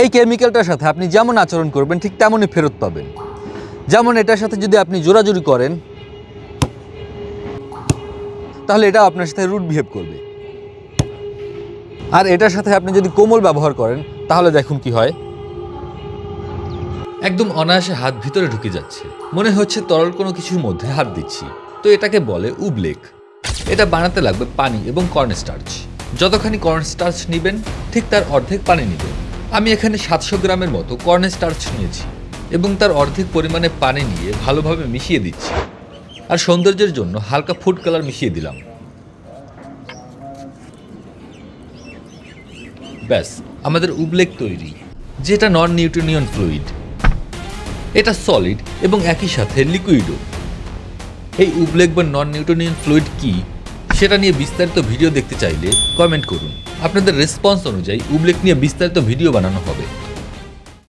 এই কেমিক্যালটার সাথে আপনি যেমন আচরণ করবেন ঠিক তেমনই ফেরত পাবেন। যেমন এটার সাথে যদি আপনি জোরাজুরি করেন তাহলে এটা আপনার সাথে রুড বিহেভ করবে, আর এটার সাথে আপনি যদি কোমল ব্যবহার করেন তাহলে দেখুন কি হয়। একদম অনায়াসে হাত ভিতরে ঢুকে যাচ্ছে, মনে হচ্ছে তরল কোনো কিছুর মধ্যে হাত দিচ্ছি। তো এটাকে বলে উবলেক। এটা বানাতে লাগবে পানি এবং কর্নস্টার্চ। যতখানি কর্নস্টার্চ নেবেন ঠিক তার অর্ধেক পানি নেবেন। আমি এখানে 700 গ্রামের মতো কর্নস্টার্চ নিয়েছি এবং তার অর্ধেক পরিমাণে পানি নিয়ে ভালোভাবে মিশিয়ে দিচ্ছি, আর সৌন্দর্যের জন্য হালকা ফুড কালার মিশিয়ে দিলাম। ব্যাস, আমাদের উবলেক তৈরি, যেটা নন নিউট্রিনিয়ন ফ্লুইড। এটা সলিড এবং একই সাথে লিকুইডও। এই উবলেক বা নন নিউট্রিনিয়ন ফ্লুইড কি সেটা নিয়ে বিস্তারিত ভিডিও দেখতে চাইলে কমেন্ট করুন। আপনাদের রেসপন্স অনুযায়ী উবলেক নিয়ে বিস্তারিত ভিডিও বানানো হবে।